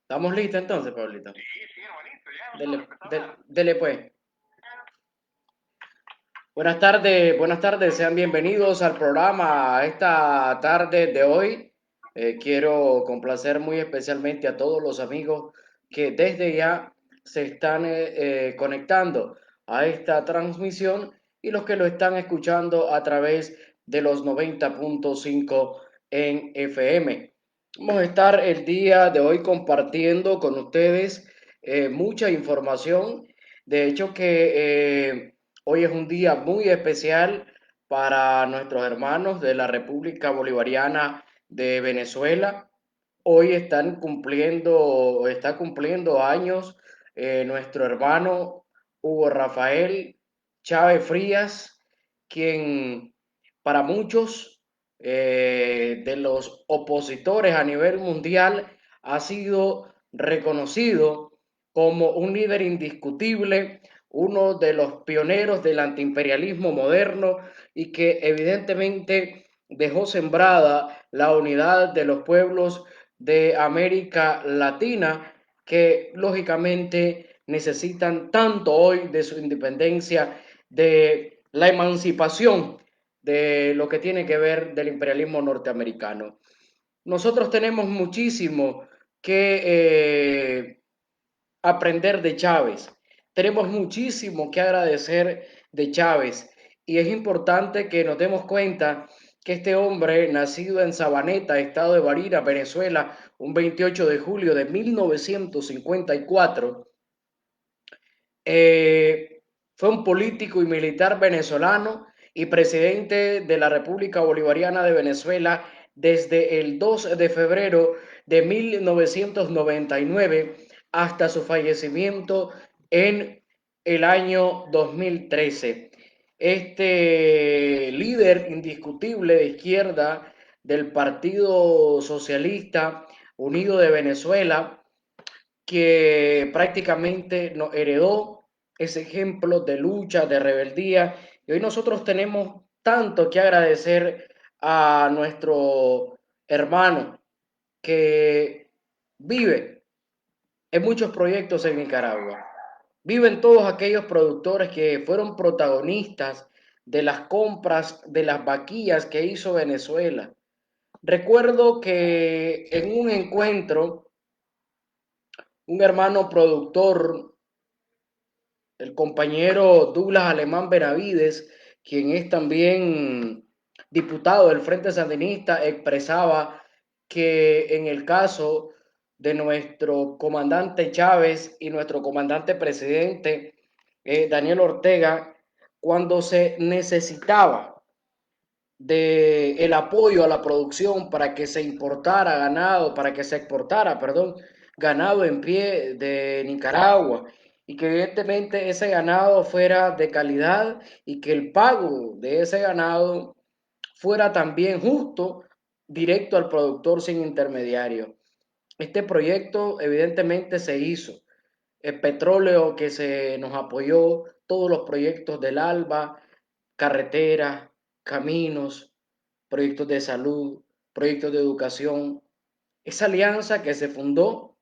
¿Estamos listos entonces, Pablito? Sí, sí, hermanito, ya nosotros Dele, empezamos. dele pues. Buenas tardes, sean bienvenidos al programa esta tarde de hoy. Quiero complacer muy especialmente a todos los amigos que desde ya se están conectando a esta transmisión y los que lo están escuchando a través de los 90.5 en FM. Vamos a estar el día de hoy compartiendo con ustedes mucha información. De hecho que hoy es un día muy especial para nuestros hermanos de la República Bolivariana de Venezuela. Hoy está cumpliendo años nuestro hermano Hugo Rafael Chávez Frías, quien para muchos de los opositores a nivel mundial ha sido reconocido como un líder indiscutible, uno de los pioneros del antiimperialismo moderno y que evidentemente dejó sembrada la unidad de los pueblos de América Latina que lógicamente necesitan tanto hoy de su independencia, de la emancipación de lo que tiene que ver del imperialismo norteamericano. Nosotros tenemos muchísimo que aprender de Chávez. Tenemos muchísimo que agradecer de Chávez y es importante que nos demos cuenta que este hombre, nacido en Sabaneta, estado de Barinas, Venezuela, un 28 de julio de 1954, fue un político y militar venezolano y presidente de la República Bolivariana de Venezuela desde el 2 de febrero de 1999 hasta su fallecimiento en el año 2013. Este líder indiscutible de izquierda del Partido Socialista Unido de Venezuela, que prácticamente nos heredó ese ejemplo de lucha, de rebeldía, y hoy nosotros tenemos tanto que agradecer a nuestro hermano que vive en muchos proyectos en Nicaragua. Viven todos aquellos productores que fueron protagonistas de las compras de las vaquillas que hizo Venezuela. Recuerdo que en un encuentro, un hermano productor, el compañero Douglas Alemán Benavides, quien es también diputado del Frente Sandinista, expresaba que en el caso de nuestro comandante Chávez y nuestro comandante presidente Daniel Ortega, cuando se necesitaba de el apoyo a la producción para que se importara ganado, para que se exportara, perdón, ganado en pie de Nicaragua y que evidentemente ese ganado fuera de calidad y que el pago de ese ganado fuera también justo, directo al productor sin intermediario. Este proyecto evidentemente se hizo. El petróleo que se nos apoyó, todos los proyectos del ALBA, carreteras, caminos, proyectos de salud, proyectos de educación. Esa alianza que se fundó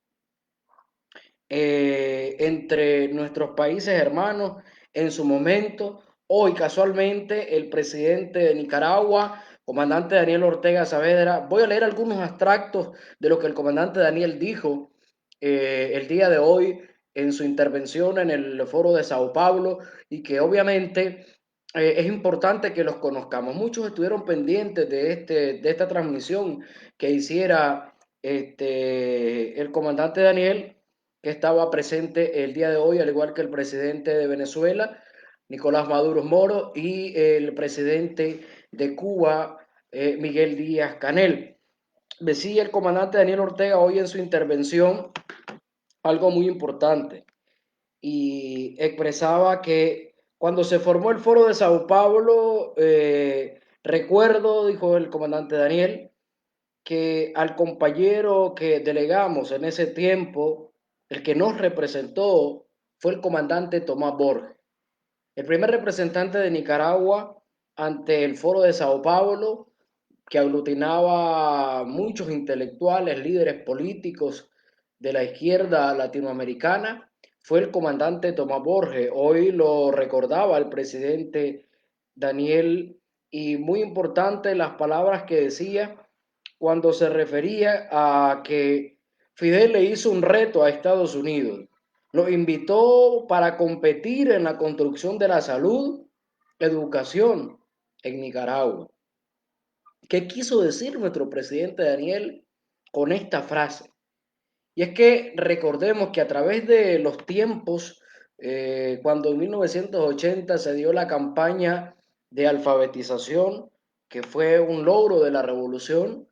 entre nuestros países hermanos en su momento. Hoy casualmente el presidente de Nicaragua, comandante Daniel Ortega Saavedra, voy a leer algunos extractos de lo que el comandante Daniel dijo el día de hoy en su intervención en el foro de Sao Paulo y que obviamente es importante que los conozcamos. Muchos estuvieron pendientes de esta transmisión que hiciera el comandante Daniel, que estaba presente el día de hoy, al igual que el presidente de Venezuela, Nicolás Maduro Moro, y el presidente de Cuba, Miguel Díaz Canel. Decía el comandante Daniel Ortega hoy en su intervención algo muy importante y expresaba que cuando se formó el foro de Sao Paulo, recuerdo, dijo el comandante Daniel, que al compañero que delegamos en ese tiempo, el que nos representó, fue el comandante Tomás Borges, el primer representante de Nicaragua ante el Foro de Sao Paulo, que aglutinaba muchos intelectuales, líderes políticos de la izquierda latinoamericana, fue el comandante Tomás Borges. Hoy lo recordaba el presidente Daniel, y muy importante las palabras que decía cuando se refería a que Fidel le hizo un reto a Estados Unidos. Lo invitó para competir en la construcción de la salud, educación en Nicaragua. ¿Qué quiso decir nuestro presidente Daniel con esta frase? Y es que recordemos que a través de los tiempos, cuando en 1980 se dio la campaña de alfabetización, que fue un logro de la revolución,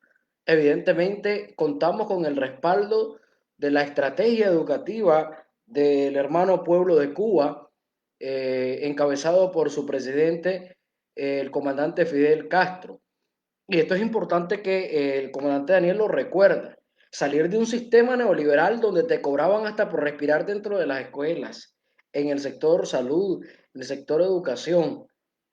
evidentemente contamos con el respaldo de la estrategia educativa del hermano pueblo de Cuba, encabezado por su presidente, el comandante Fidel Castro. Y esto es importante que el comandante Daniel lo recuerda. Salir de un sistema neoliberal donde te cobraban hasta por respirar dentro de las escuelas, en el sector salud, en el sector educación,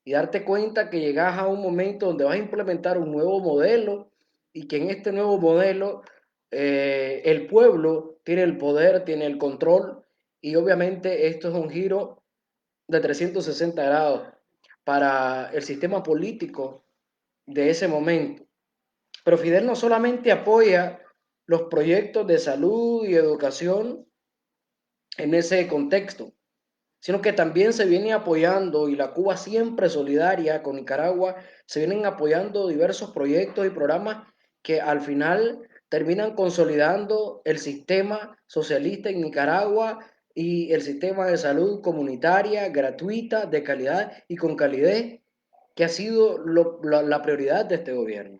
y darte cuenta que llegas a un momento donde vas a implementar un nuevo modelo y que en este nuevo modelo el pueblo tiene el poder, tiene el control, y obviamente esto es un giro de 360 grados para el sistema político de ese momento. Pero Fidel no solamente apoya los proyectos de salud y educación en ese contexto, sino que también se viene apoyando, y la Cuba siempre solidaria con Nicaragua, se vienen apoyando diversos proyectos y programas que al final terminan consolidando el sistema socialista en Nicaragua y el sistema de salud comunitaria, gratuita, de calidad y con calidez, que ha sido la prioridad de este gobierno.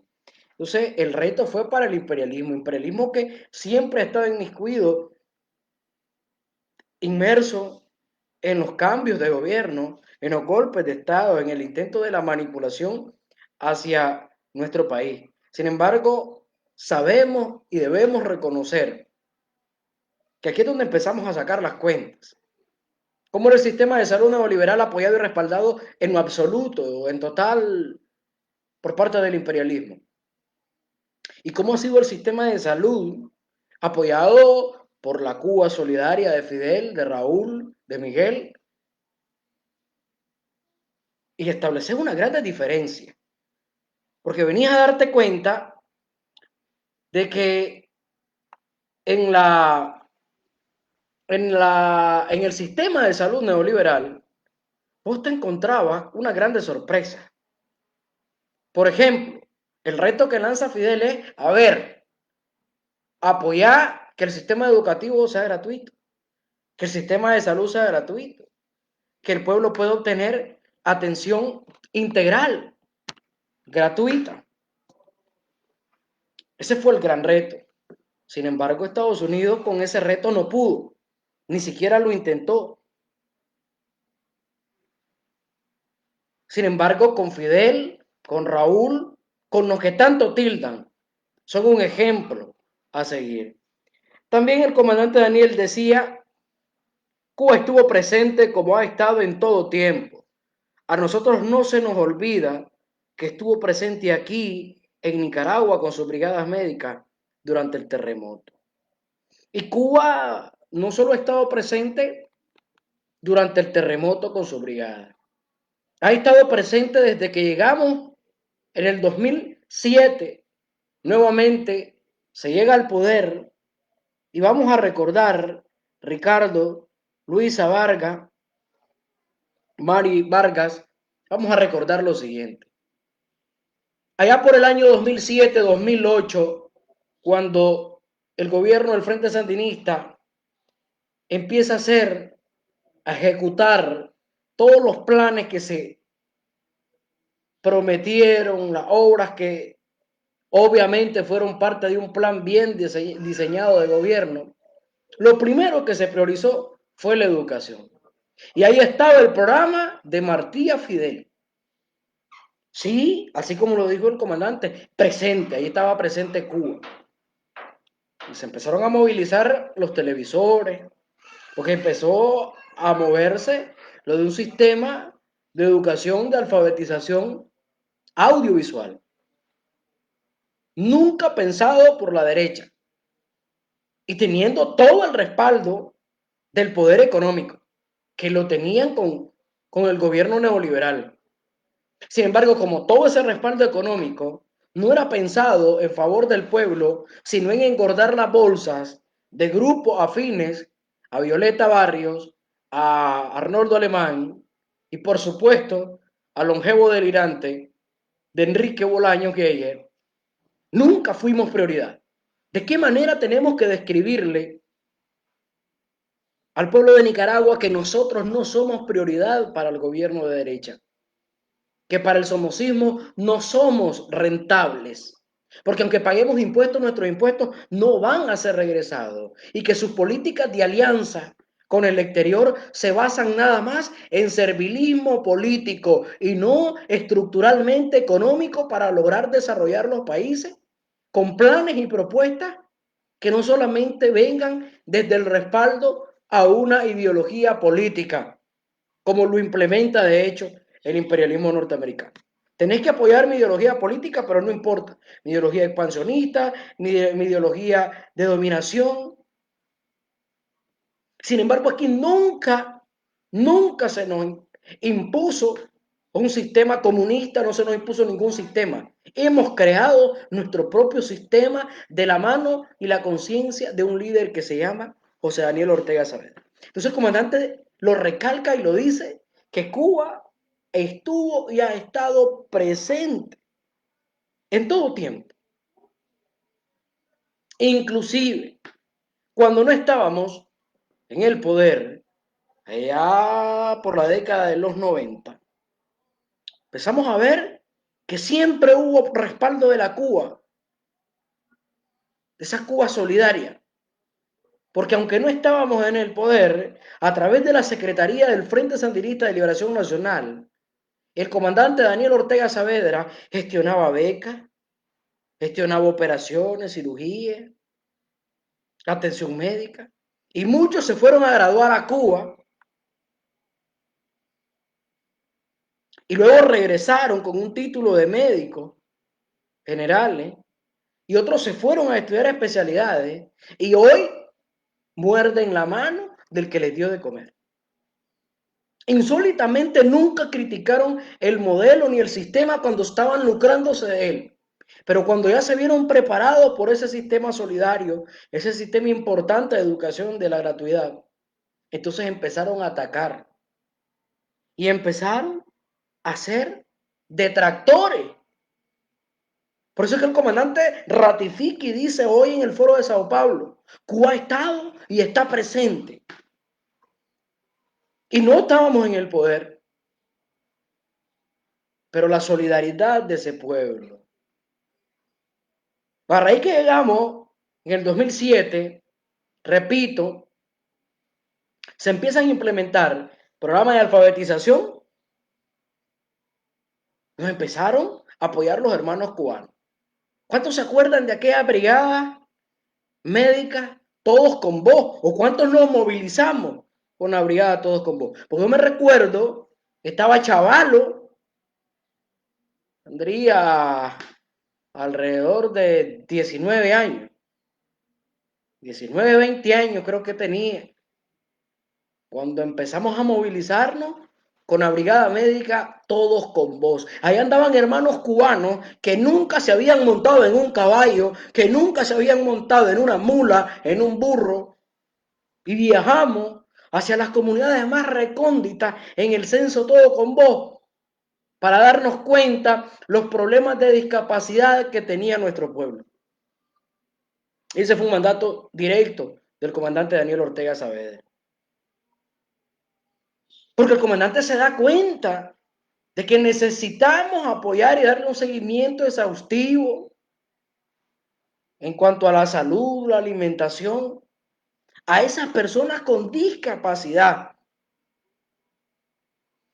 Entonces, el reto fue para el imperialismo que siempre ha estado inmiscuido, inmerso en los cambios de gobierno, en los golpes de Estado, en el intento de la manipulación hacia nuestro país. Sin embargo, sabemos y debemos reconocer que aquí es donde empezamos a sacar las cuentas. ¿Cómo era el sistema de salud neoliberal apoyado y respaldado en lo absoluto, en total, por parte del imperialismo? ¿Y cómo ha sido el sistema de salud apoyado por la Cuba solidaria de Fidel, de Raúl, de Miguel? Y establecer una gran diferencia, porque venías a darte cuenta de que en, en el sistema de salud neoliberal vos te encontrabas una grande sorpresa. Por ejemplo, el reto que lanza Fidel es, a ver, apoyar que el sistema educativo sea gratuito, que el sistema de salud sea gratuito, que el pueblo pueda obtener atención integral, gratuita. Ese fue el gran reto. Sin embargo, Estados Unidos con ese reto no pudo, ni siquiera lo intentó. Sin embargo, con Fidel, con Raúl, con los que tanto tildan, son un ejemplo a seguir. También el comandante Daniel decía, Cuba estuvo presente como ha estado en todo tiempo. A nosotros no se nos olvida que estuvo presente aquí en Nicaragua con sus brigadas médicas durante el terremoto. Y Cuba no solo ha estado presente durante el terremoto con su brigada, ha estado presente desde que llegamos en el 2007. Nuevamente se llega al poder y vamos a recordar, Ricardo, Luisa Vargas, Mari Vargas, vamos a recordar lo siguiente. Allá por el año 2007-2008, cuando el gobierno del Frente Sandinista empieza a ejecutar todos los planes que se prometieron, las obras que obviamente fueron parte de un plan bien diseñado de gobierno, lo primero que se priorizó fue la educación. Y ahí estaba el programa de Martí a Fidel. Sí, así como lo dijo el comandante, presente, ahí estaba presente Cuba. Y se empezaron a movilizar los televisores, porque empezó a moverse lo de un sistema de educación, de alfabetización audiovisual, nunca pensado por la derecha y teniendo todo el respaldo del poder económico, que lo tenían con el gobierno neoliberal. Sin embargo, como todo ese respaldo económico no era pensado en favor del pueblo, sino en engordar las bolsas de grupos afines a Violeta Barrios, a Arnoldo Alemán y por supuesto al longevo delirante de Enrique Bolaños Geyer, nunca fuimos prioridad. ¿De qué manera tenemos que describirle al pueblo de Nicaragua que nosotros no somos prioridad para el gobierno de derecha? Que para el somocismo no somos rentables, porque aunque paguemos impuestos, nuestros impuestos no van a ser regresados, y que sus políticas de alianza con el exterior se basan nada más en servilismo político y no estructuralmente económico para lograr desarrollar los países con planes y propuestas que no solamente vengan desde el respaldo a una ideología política, como lo implementa de hecho el imperialismo norteamericano. Tenéis que apoyar mi ideología política, pero no importa. Mi ideología expansionista, mi ideología de dominación. Sin embargo, aquí nunca se nos impuso un sistema comunista, no se nos impuso ningún sistema. Hemos creado nuestro propio sistema de la mano y la conciencia de un líder que se llama José Daniel Ortega Saavedra. Entonces el comandante lo recalca y lo dice, que Cuba estuvo y ha estado presente en todo tiempo. Inclusive cuando no estábamos en el poder, allá por la década de los 90, empezamos a ver que siempre hubo respaldo de la Cuba, de esa Cuba solidaria. Porque aunque no estábamos en el poder, a través de la Secretaría del Frente Sandinista de Liberación Nacional, el comandante Daniel Ortega Saavedra gestionaba becas, gestionaba operaciones, cirugías, atención médica. Y muchos se fueron a graduar a Cuba y luego regresaron con un título de médico generales y otros se fueron a estudiar especialidades y hoy muerden la mano del que les dio de comer. Insólitamente nunca criticaron el modelo ni el sistema cuando estaban lucrándose de él. Pero cuando ya se vieron preparados por ese sistema solidario, ese sistema importante de educación de la gratuidad, entonces empezaron a atacar y empezaron a ser detractores. Por eso es que el comandante ratifica y dice hoy en el foro de Sao Paulo, Cuba ha estado y está presente. Y no estábamos en el poder, pero la solidaridad de ese pueblo. A raíz que llegamos en el 2007, repito, se empiezan a implementar programas de alfabetización, nos empezaron a apoyar los hermanos cubanos. ¿Cuántos se acuerdan de aquella brigada médica Todos con Vos? ¿O cuántos nos movilizamos con la brigada Todos con Vos? Porque yo me recuerdo, estaba chavalo, tendría alrededor de 19 años, 19, 20 años creo que tenía, cuando empezamos a movilizarnos con la brigada médica Todos con Vos. Ahí andaban hermanos cubanos que nunca se habían montado en un caballo, que nunca se habían montado en una mula, en un burro, y viajamos hacia las comunidades más recónditas en el censo Todo con Vos para darnos cuenta los problemas de discapacidad que tenía nuestro pueblo. Ese fue un mandato directo del comandante Daniel Ortega Saavedra. Porque el comandante se da cuenta de que necesitamos apoyar y darle un seguimiento exhaustivo en cuanto a la salud, la alimentación, a esas personas con discapacidad.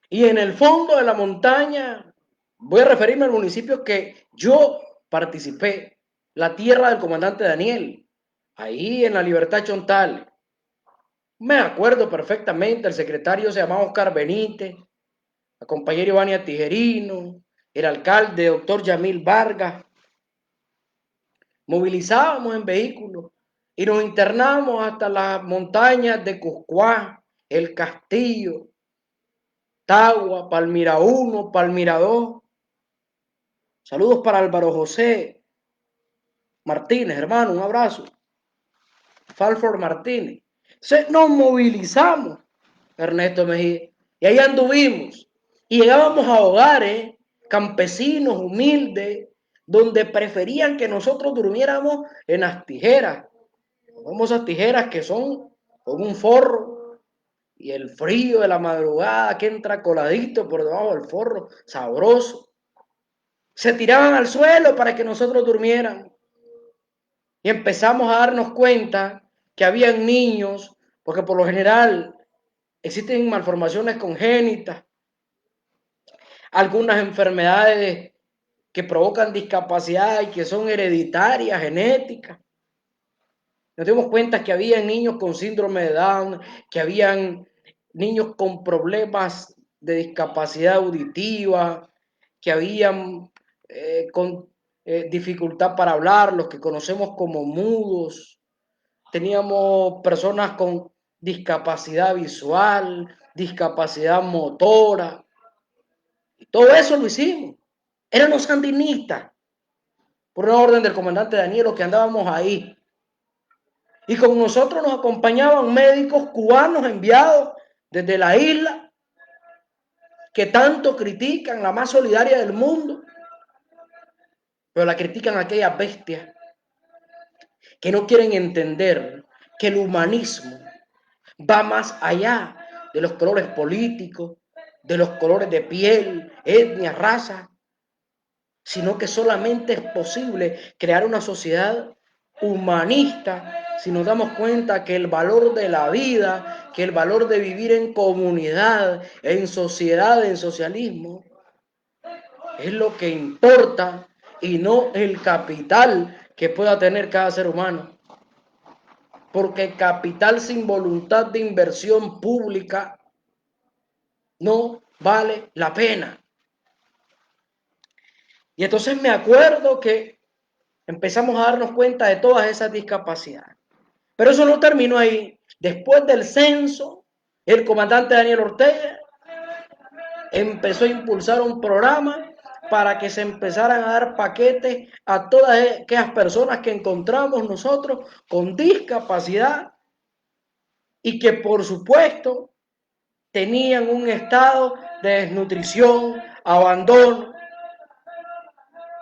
Y en el fondo de la montaña, voy a referirme al municipio que yo participé, la tierra del comandante Daniel, ahí en la Libertad Chontal. Me acuerdo perfectamente, el secretario se llamaba Oscar Benítez, la compañera Ivania Tijerino, el alcalde, doctor Yamil Vargas. Movilizábamos en vehículos y nos internábamos hasta las montañas de Cuscuá, El Castillo, Tagua, Palmira 1, Palmira 2. Saludos para Álvaro José Martínez, hermano, un abrazo. Falford Martínez. Nos movilizamos, Ernesto Mejía, y ahí anduvimos. Y llegábamos a hogares campesinos, humildes, donde preferían que nosotros durmiéramos en las tijeras. Famosas tijeras que son con un forro y el frío de la madrugada que entra coladito por debajo del forro, sabroso. Se tiraban al suelo para que nosotros durmiéramos. Y empezamos a darnos cuenta que habían niños, porque por lo general existen malformaciones congénitas, algunas enfermedades que provocan discapacidad y que son hereditarias, genéticas. Nos dimos cuenta que había niños con síndrome de Down, que habían niños con problemas de discapacidad auditiva, que habían con dificultad para hablar, los que conocemos como mudos. Teníamos personas con discapacidad visual, discapacidad motora. Y todo eso lo hicimos. Éramos sandinistas, por una orden del comandante Daniel, los que andábamos ahí. Y con nosotros nos acompañaban médicos cubanos enviados desde la isla, que tanto critican, la más solidaria del mundo, pero la critican aquellas bestias que no quieren entender que el humanismo va más allá de los colores políticos, de los colores de piel, etnia, raza, sino que solamente es posible crear una sociedad humanista si nos damos cuenta que el valor de la vida, que el valor de vivir en comunidad, en sociedad, en socialismo, es lo que importa y no el capital que pueda tener cada ser humano. Porque capital sin voluntad de inversión pública no vale la pena. Y entonces me acuerdo que empezamos a darnos cuenta de todas esas discapacidades. Pero eso no terminó ahí. Después del censo, el comandante Daniel Ortega empezó a impulsar un programa para que se empezaran a dar paquetes a todas aquellas personas que encontramos nosotros con discapacidad y que por supuesto tenían un estado de desnutrición, abandono.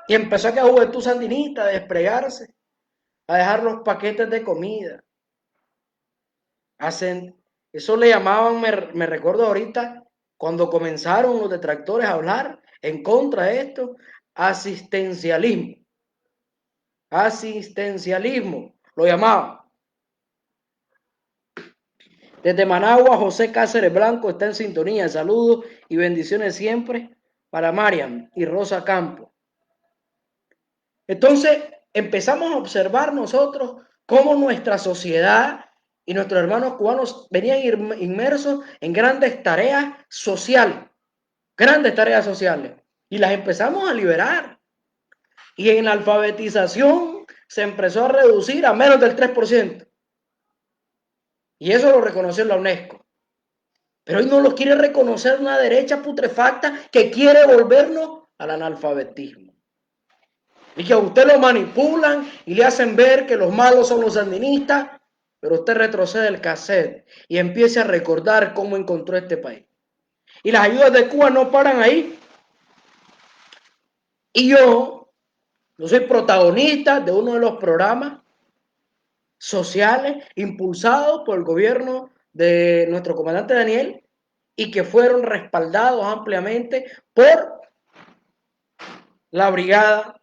Y empezó aquella juventud sandinista a desplegarse, a dejar los paquetes de comida. Eso le llamaban, me recuerdo ahorita, cuando comenzaron los detractores a hablar en contra de esto, asistencialismo. Asistencialismo, lo llamaban. Desde Managua, José Cáceres Blanco está en sintonía. Saludos y bendiciones siempre para Mariam y Rosa Campos. Entonces empezamos a observar nosotros cómo nuestra sociedad y nuestros hermanos cubanos venían inmersos en grandes tareas sociales, y las empezamos a liberar. Y en la alfabetización se empezó a reducir a menos del 3%. Y eso lo reconoció la UNESCO. Pero hoy no lo quiere reconocer una derecha putrefacta que quiere volvernos al analfabetismo. Y que a usted lo manipulan y le hacen ver que los malos son los sandinistas, pero usted retrocede el cassette y empiece a recordar cómo encontró este país. Y las ayudas de Cuba no paran ahí. Y yo soy protagonista de uno de los programas sociales impulsados por el gobierno de nuestro comandante Daniel y que fueron respaldados ampliamente por la Brigada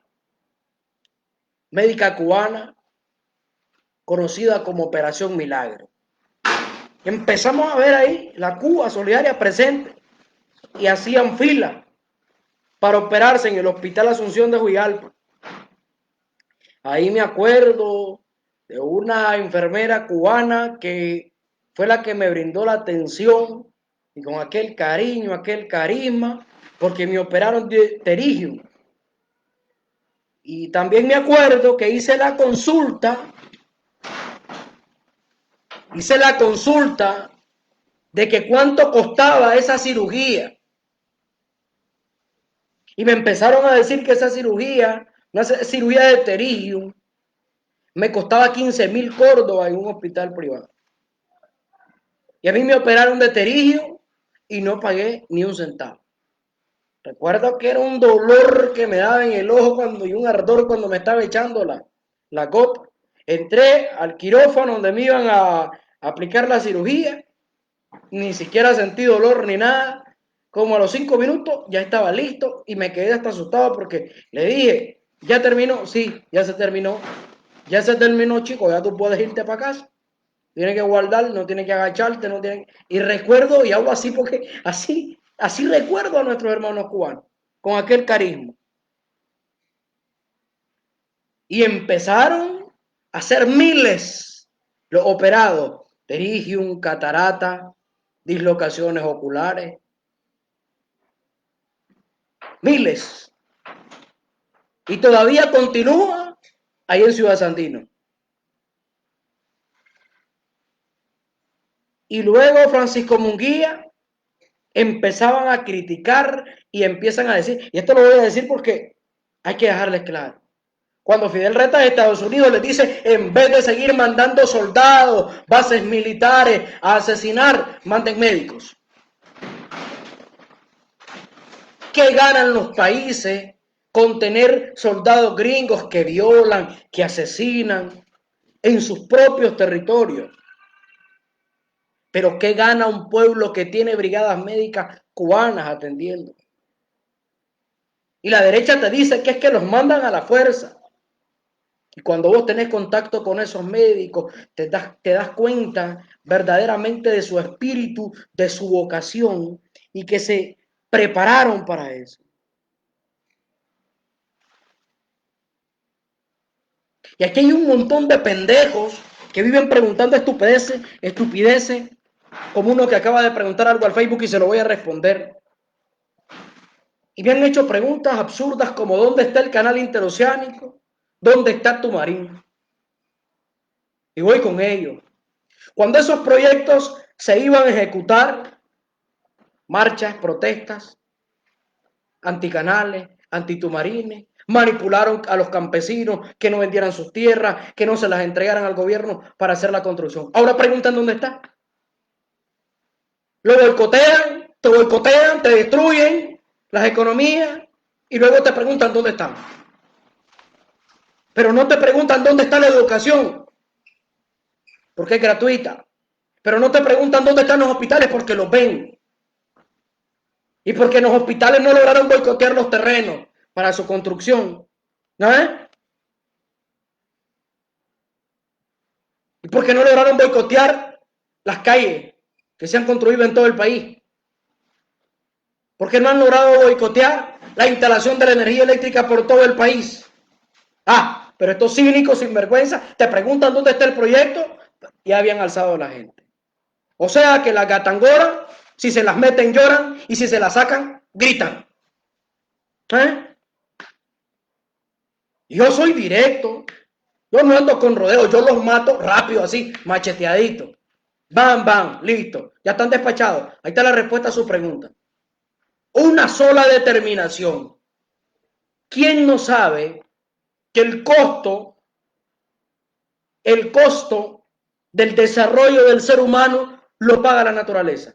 Médica Cubana, conocida como Operación Milagro. Empezamos a ver ahí la Cuba solidaria presente y hacían fila para operarse en el Hospital Asunción de Huigalpa. Ahí me acuerdo de una enfermera cubana que fue la que me brindó la atención y con aquel cariño, aquel carisma, porque me operaron de pterígio. Y también me acuerdo que hice la consulta de que cuánto costaba esa cirugía. Y me empezaron a decir que esa cirugía, una cirugía de pterígio, me costaba 15.000 córdobas en un hospital privado. Y a mí me operaron de pterígio y no pagué ni un centavo. Recuerdo que era un dolor que me daba en el ojo y un ardor cuando me estaba echando la gota. Entré al quirófano donde me iban a aplicar la cirugía, ni siquiera sentí dolor ni nada. Como a los 5 minutos ya estaba listo y me quedé hasta asustado porque le dije, ¿ya terminó? Sí, ya se terminó. Ya se terminó, chico, ya tú puedes irte para casa. Tienes que guardar, no tienes que agacharte, no tienes... Y recuerdo, y hablo así porque así recuerdo a nuestros hermanos cubanos, con aquel carisma. Y empezaron a ser miles los operados, pterígium, catarata, dislocaciones oculares, miles. Y todavía continúa ahí en Ciudad Sandino. Y luego Francisco Munguía empezaban a criticar y empiezan a decir, y esto lo voy a decir porque hay que dejarles claro. Cuando Fidel Reta de Estados Unidos les dice, en vez de seguir mandando soldados, bases militares a asesinar, manden médicos. ¿Qué ganan los países con tener soldados gringos que violan, que asesinan en sus propios territorios? Pero ¿qué gana un pueblo que tiene brigadas médicas cubanas atendiendo? Y la derecha te dice que es que los mandan a la fuerza. Y cuando vos tenés contacto con esos médicos, te das cuenta verdaderamente de su espíritu, de su vocación y que se prepararon para eso. Y aquí hay un montón de pendejos que viven preguntando estupideces, como uno que acaba de preguntar algo al Facebook y se lo voy a responder. Y me han hecho preguntas absurdas como ¿dónde está el canal interoceánico? ¿Dónde está Tumarín? Y voy con ellos. Cuando esos proyectos se iban a ejecutar, marchas, protestas, anticanales, antitumarines, manipularon a los campesinos que no vendieran sus tierras, que no se las entregaran al gobierno para hacer la construcción. Ahora preguntan dónde está. Lo boicotean, te destruyen las economías y luego te preguntan dónde están. Pero no te preguntan dónde está la educación, porque es gratuita. Pero no te preguntan dónde están los hospitales porque los ven. Y porque en los hospitales no lograron boicotear los terrenos para su construcción. ¿Eh? Y porque no lograron boicotear las calles que se han construido en todo el país. Porque no han logrado boicotear la instalación de la energía eléctrica por todo el país. Ah, pero estos cínicos sinvergüenza te preguntan dónde está el proyecto y habían alzado a la gente. O sea que las gatangoras, si se las meten lloran y si se las sacan gritan. Yo soy directo, yo no ando con rodeos, yo los mato rápido así, macheteadito. Bam, bam, listo, ya están despachados. Ahí está la respuesta a su pregunta. Una sola determinación. ¿Quién no sabe que el costo del desarrollo del ser humano lo paga la naturaleza?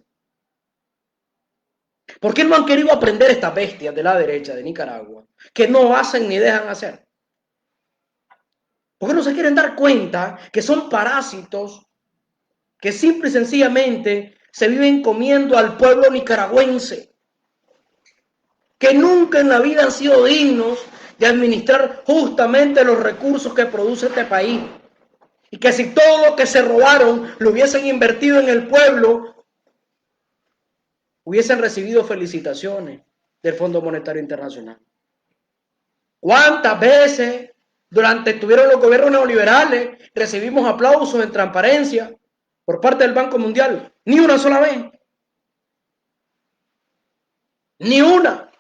¿Por qué no han querido aprender estas bestias de la derecha de Nicaragua que no hacen ni dejan hacer? ¿Por qué no se quieren dar cuenta que son parásitos que simple y sencillamente se viven comiendo al pueblo nicaragüense? Que nunca en la vida han sido dignos de administrar justamente los recursos que produce este país. Y que si todo lo que se robaron lo hubiesen invertido en el pueblo, hubiesen recibido felicitaciones del Fondo Monetario Internacional. ¿Cuántas veces durante estuvieron los gobiernos neoliberales recibimos aplausos en transparencia por parte del Banco Mundial, ni una sola vez. Ni una.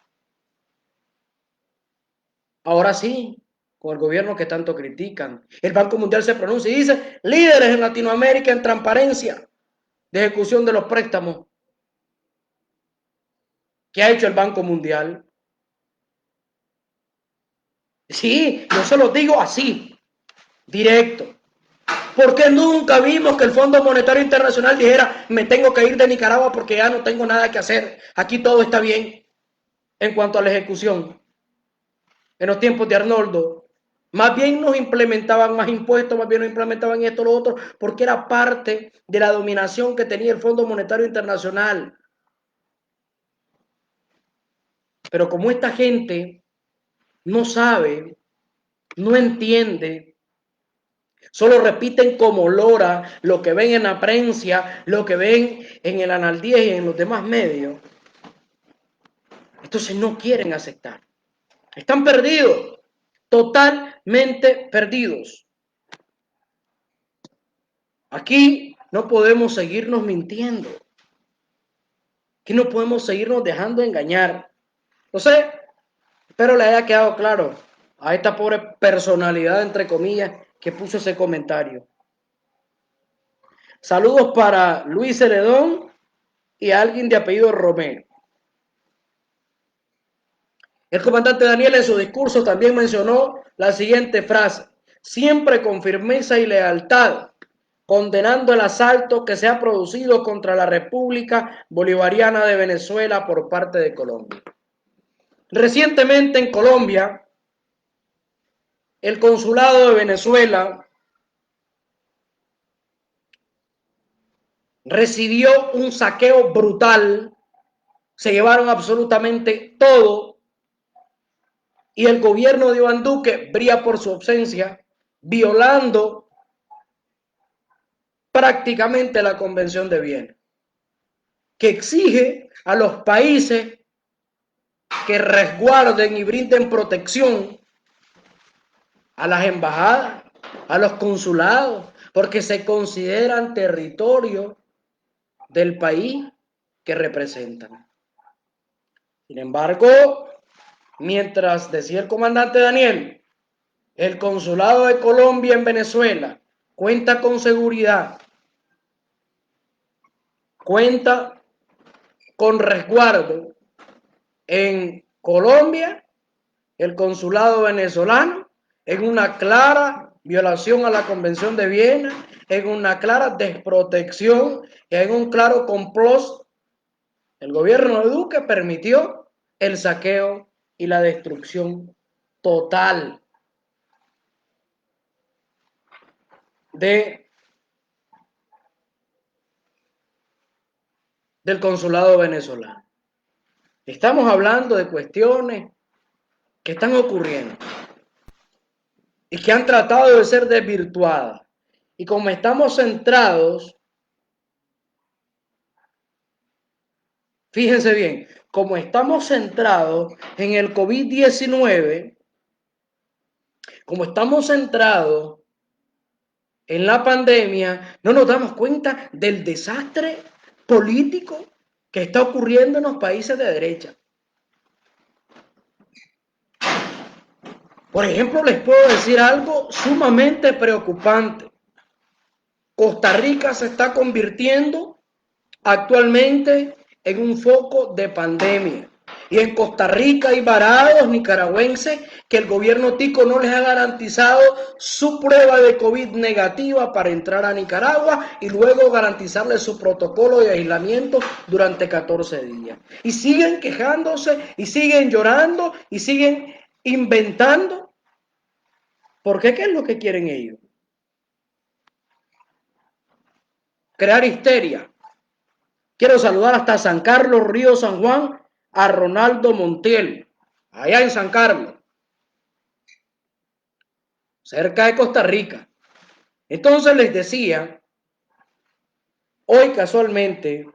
Ahora sí, con el gobierno que tanto critican. El Banco Mundial se pronuncia y dice, líderes en Latinoamérica en transparencia de ejecución de los préstamos. ¿Qué ha hecho el Banco Mundial? Sí, yo se lo digo así, directo. ¿Por qué nunca vimos que el Fondo Monetario Internacional dijera, me tengo que ir de Nicaragua porque ya no tengo nada que hacer? Aquí todo está bien en cuanto a la ejecución. En los tiempos de Arnoldo, más bien nos implementaban más impuestos, más bien nos implementaban esto, lo otro, porque era parte de la dominación que tenía el Fondo Monetario Internacional. Pero como esta gente no sabe, no entiende, solo repiten como lora lo que ven en la prensa, lo que ven en el Anal 10 y en los demás medios, entonces no quieren aceptar. Están perdidos, totalmente perdidos. Aquí no podemos seguirnos mintiendo. Aquí no podemos seguirnos dejando engañar. No sé, espero le haya quedado claro a esta pobre personalidad, entre comillas, que puso ese comentario. Saludos para Luis Celedón y a alguien de apellido Romero. El comandante Daniel en su discurso también mencionó la siguiente frase: siempre con firmeza y lealtad, condenando el asalto que se ha producido contra la República Bolivariana de Venezuela por parte de Colombia. Recientemente en Colombia, el consulado de Venezuela recibió un saqueo brutal, se llevaron absolutamente todo y el gobierno de Iván Duque brilla por su ausencia, violando prácticamente la Convención de Viena, que exige a los países que resguarden y brinden protección a las embajadas, a los consulados, porque se consideran territorio del país que representan. Sin embargo, mientras decía el comandante Daniel, el consulado de Colombia en Venezuela cuenta con seguridad, cuenta con resguardo. En Colombia, el consulado venezolano, en una clara violación a la Convención de Viena, en una clara desprotección, en un claro complot, el gobierno de Duque permitió el saqueo y la destrucción total del consulado venezolano. Estamos hablando de cuestiones que están ocurriendo y que han tratado de ser desvirtuadas. Y como estamos centrados, fíjense bien, como estamos centrados en el COVID-19, como estamos centrados en la pandemia, no nos damos cuenta del desastre político que está ocurriendo en los países de derecha. Por ejemplo, les puedo decir algo sumamente preocupante. Costa Rica se está convirtiendo actualmente en un foco de pandemia. Y en Costa Rica hay varados nicaragüenses que el gobierno tico no les ha garantizado su prueba de COVID negativa para entrar a Nicaragua y luego garantizarles su protocolo de aislamiento durante 14 días. Y siguen quejándose y siguen llorando y siguen inventando. ¿Por qué? ¿Qué es lo que quieren ellos? Crear histeria. Quiero saludar hasta San Carlos, Río San Juan, a Ronaldo Montiel, allá en San Carlos, cerca de Costa Rica. Entonces les decía, hoy casualmente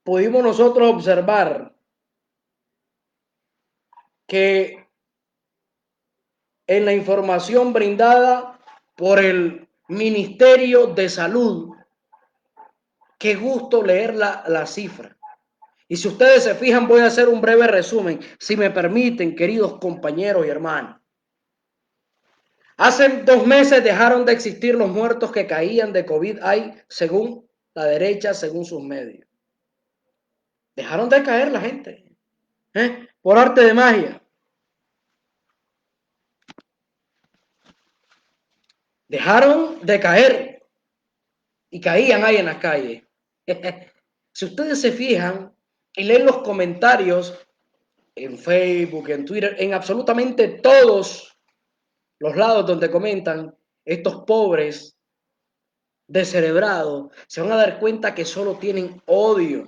pudimos nosotros observar que en la información brindada por el Ministerio de Salud. Qué gusto leer la cifra. Y si ustedes se fijan, voy a hacer un breve resumen, si me permiten, queridos compañeros y hermanos. Hace 2 meses dejaron de existir los muertos que caían de COVID, según la derecha, según sus medios. Dejaron de caer la gente, por arte de magia. Dejaron de caer y caían ahí en las calles. Si ustedes se fijan y leen los comentarios en Facebook, en Twitter, en absolutamente todos los lados donde comentan estos pobres descerebrados, se van a dar cuenta que solo tienen odio,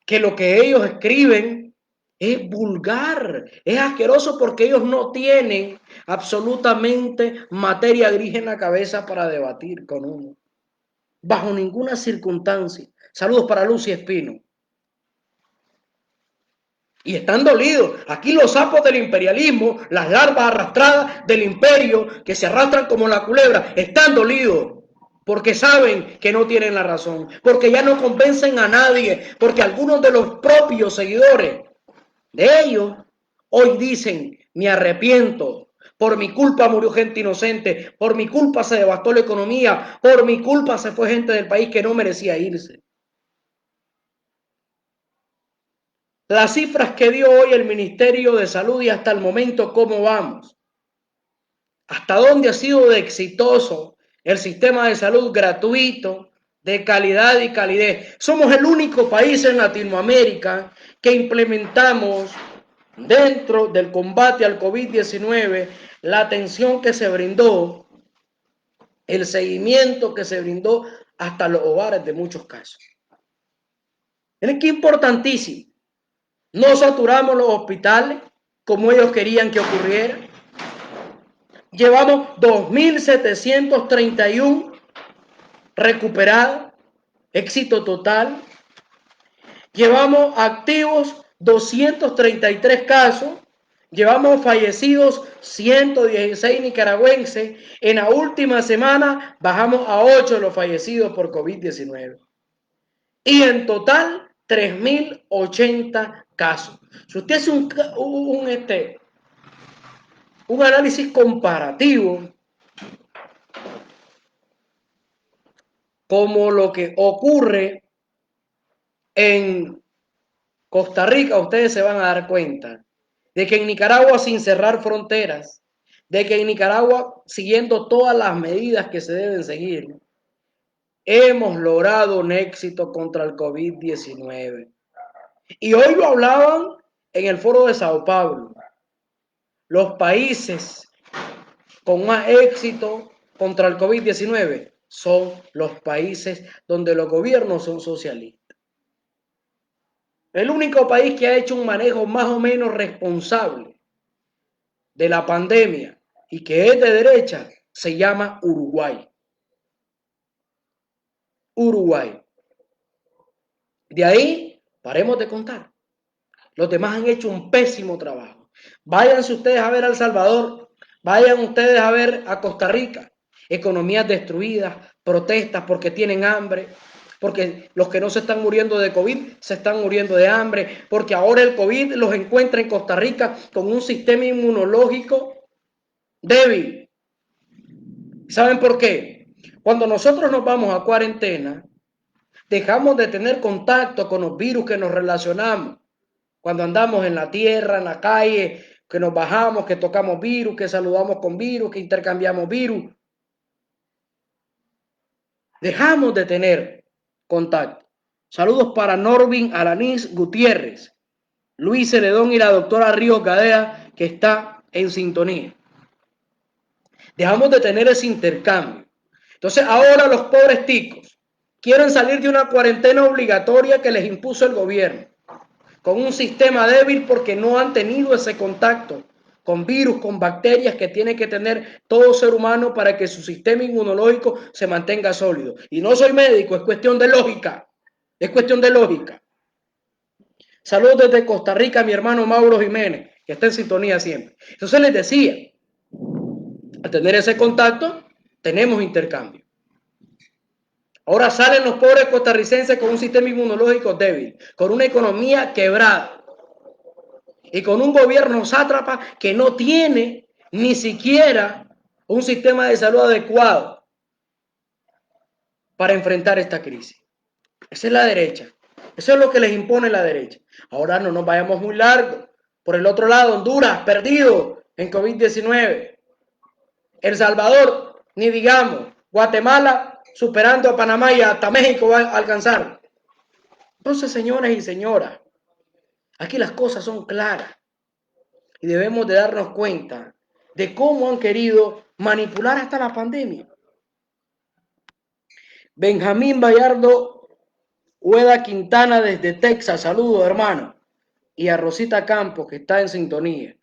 que lo que ellos escriben es vulgar, es asqueroso porque ellos no tienen absolutamente materia gris en la cabeza para debatir con uno, bajo ninguna circunstancia. Saludos para Lucy Espino. Y están dolidos. Aquí los sapos del imperialismo, las larvas arrastradas del imperio que se arrastran como la culebra, están dolidos porque saben que no tienen la razón, porque ya no convencen a nadie, porque algunos de los propios seguidores de ellos hoy dicen: me arrepiento, por mi culpa murió gente inocente, por mi culpa se devastó la economía, por mi culpa se fue gente del país que no merecía irse. Las cifras que dio hoy el Ministerio de Salud y hasta el momento, ¿cómo vamos? ¿Hasta dónde ha sido de exitoso el sistema de salud gratuito, de calidad y calidez? Somos el único país en Latinoamérica que implementamos dentro del combate al COVID-19 la atención que se brindó, el seguimiento que se brindó hasta los hogares de muchos casos. Es que importantísimo. No saturamos los hospitales como ellos querían que ocurriera. Llevamos 2.731 recuperados, éxito total. Llevamos activos 233 casos. Llevamos fallecidos 116 nicaragüenses. En la última semana bajamos a 8 los fallecidos por COVID-19. Y en total 3.080 casos. Si usted hace un análisis comparativo como lo que ocurre en Costa Rica, ustedes se van a dar cuenta de que en Nicaragua, sin cerrar fronteras, de que en Nicaragua, siguiendo todas las medidas que se deben seguir, hemos logrado un éxito contra el COVID-19. Y hoy lo hablaban en el foro de Sao Paulo. Los países con más éxito contra el COVID-19 son los países donde los gobiernos son socialistas. El único país que ha hecho un manejo más o menos responsable de la pandemia y que es de derecha se llama Uruguay. Uruguay. De ahí, paremos de contar. Los demás han hecho un pésimo trabajo. Váyanse ustedes a ver a El Salvador, vayan ustedes a ver a Costa Rica. Economías destruidas, protestas porque tienen hambre, porque los que no se están muriendo de COVID se están muriendo de hambre, porque ahora el COVID los encuentra en Costa Rica con un sistema inmunológico débil. ¿Saben por qué? Cuando nosotros nos vamos a cuarentena, dejamos de tener contacto con los virus que nos relacionamos. Cuando andamos en la tierra, en la calle, que nos bajamos, que tocamos virus, que saludamos con virus, que intercambiamos virus. Dejamos de tener contacto. Saludos para Norvin Alanís Gutiérrez, Luis Celedón y la doctora Río Cadea, que está en sintonía. Dejamos de tener ese intercambio. Entonces ahora los pobres ticos quieren salir de una cuarentena obligatoria que les impuso el gobierno, con un sistema débil porque no han tenido ese contacto con virus, con bacterias que tiene que tener todo ser humano para que su sistema inmunológico se mantenga sólido. Y no soy médico, es cuestión de lógica. Es cuestión de lógica. Saludos desde Costa Rica, mi hermano Mauro Jiménez, que está en sintonía siempre. Entonces les decía, al tener ese contacto, tenemos intercambio. Ahora salen los pobres costarricenses con un sistema inmunológico débil, con una economía quebrada y con un gobierno sátrapa que no tiene ni siquiera un sistema de salud adecuado para enfrentar esta crisis. Esa es la derecha. Eso es lo que les impone la derecha. Ahora no nos vayamos muy largo. Por el otro lado, Honduras, perdido en COVID-19. El Salvador, ni digamos. Guatemala, superando a Panamá y hasta México va a alcanzar. Entonces, señoras y señoras, aquí las cosas son claras y debemos de darnos cuenta de cómo han querido manipular hasta la pandemia. Benjamín Bayardo Hueda Quintana desde Texas, saludos hermano. Y a Rosita Campos que está en sintonía.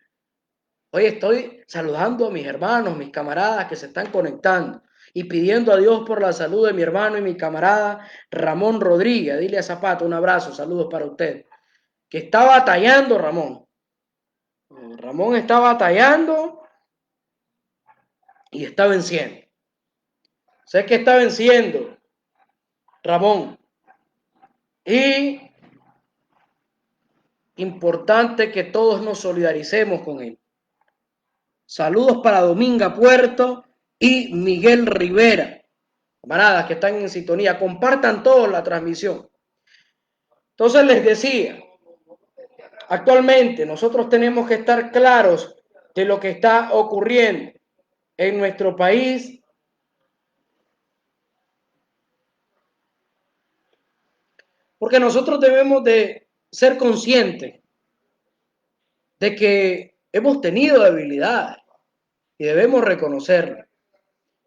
Hoy estoy saludando a mis hermanos, mis camaradas que se están conectando y pidiendo a Dios por la salud de mi hermano y mi camarada Ramón Rodríguez. Dile a Zapata un abrazo, saludos para usted. Que está batallando Ramón. Ramón está batallando y está venciendo. Sé que está venciendo Ramón. Y importante que todos nos solidaricemos con él. Saludos para Dominga Puerto y Miguel Rivera. Camaradas que están en sintonía, compartan todos la transmisión. Entonces les decía, actualmente nosotros tenemos que estar claros de lo que está ocurriendo en nuestro país. Porque nosotros debemos de ser conscientes de que hemos tenido debilidades y debemos reconocerlas.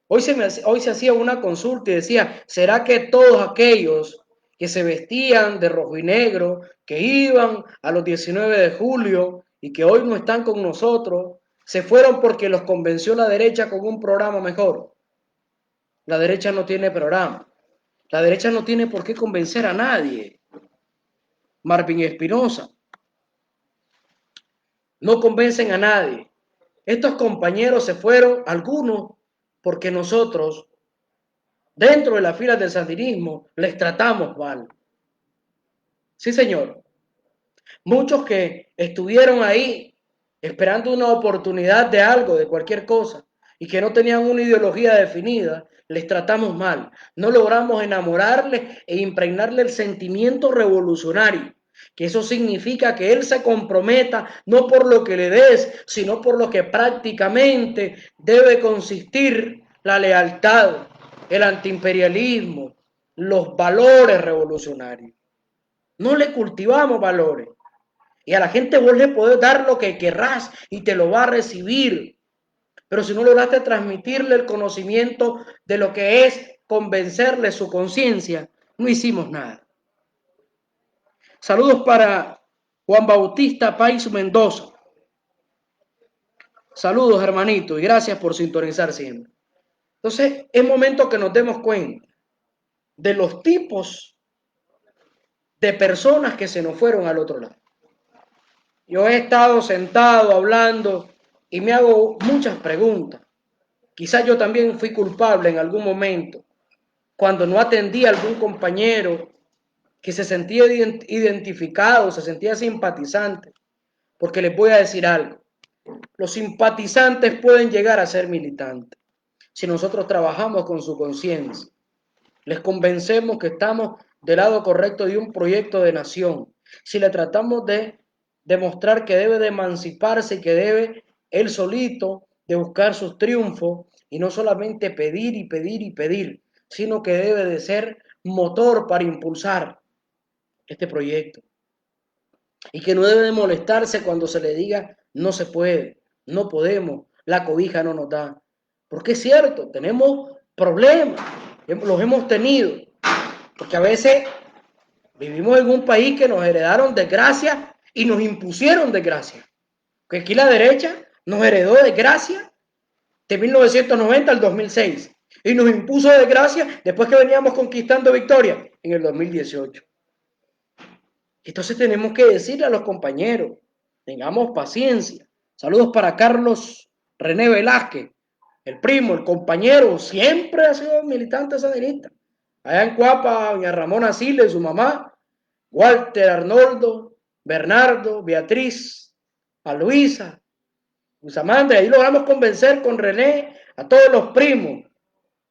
Hoy se hacía una consulta y decía, ¿será que todos aquellos que se vestían de rojo y negro, que iban a los 19 de julio y que hoy no están con nosotros, se fueron porque los convenció la derecha con un programa mejor? La derecha no tiene programa. La derecha no tiene por qué convencer a nadie. Marvin Espinosa. No convencen a nadie. Estos compañeros se fueron, algunos, porque nosotros, dentro de las filas del sandinismo, les tratamos mal. Sí, señor. Muchos que estuvieron ahí esperando una oportunidad de algo, de cualquier cosa, y que no tenían una ideología definida, les tratamos mal. No logramos enamorarles e impregnarle el sentimiento revolucionario, que eso significa que él se comprometa no por lo que le des, sino por lo que prácticamente debe consistir la lealtad, el antiimperialismo, los valores revolucionarios. No le cultivamos valores. Y a la gente vos le podés dar lo que querrás y te lo va a recibir. Pero si no lograste transmitirle el conocimiento de lo que es convencerle su conciencia, no hicimos nada. Saludos para Juan Bautista Pais Mendoza. Saludos, hermanito, y gracias por sintonizar siempre. Entonces, es momento que nos demos cuenta de los tipos de personas que se nos fueron al otro lado. Yo he estado sentado hablando y me hago muchas preguntas. Quizás yo también fui culpable en algún momento, cuando no atendí a algún compañero que se sentía identificado, se sentía simpatizante. Porque les voy a decir algo. Los simpatizantes pueden llegar a ser militantes si nosotros trabajamos con su conciencia. Les convencemos que estamos del lado correcto de un proyecto de nación. Si le tratamos de demostrar que debe de emanciparse y que debe él solito de buscar sus triunfos y no solamente pedir y pedir y pedir, sino que debe de ser motor para impulsar este proyecto. Y que no debe de molestarse cuando se le diga no se puede, no podemos, la cobija no nos da. Porque es cierto, tenemos problemas, los hemos tenido, porque a veces vivimos en un país que nos heredaron desgracia y nos impusieron desgracia. Que aquí la derecha nos heredó desgracia de 1990 al 2006 y nos impuso desgracia después que veníamos conquistando victoria en el 2018. Entonces tenemos que decirle a los compañeros, tengamos paciencia. Saludos para Carlos René Velázquez, el primo, el compañero, siempre ha sido militante sandinista. Allá en Cuapa, doña Ramona Siles y su mamá, Walter, Arnoldo, Bernardo, Beatriz, a Luisa, Samantha, y ahí logramos convencer con René a todos los primos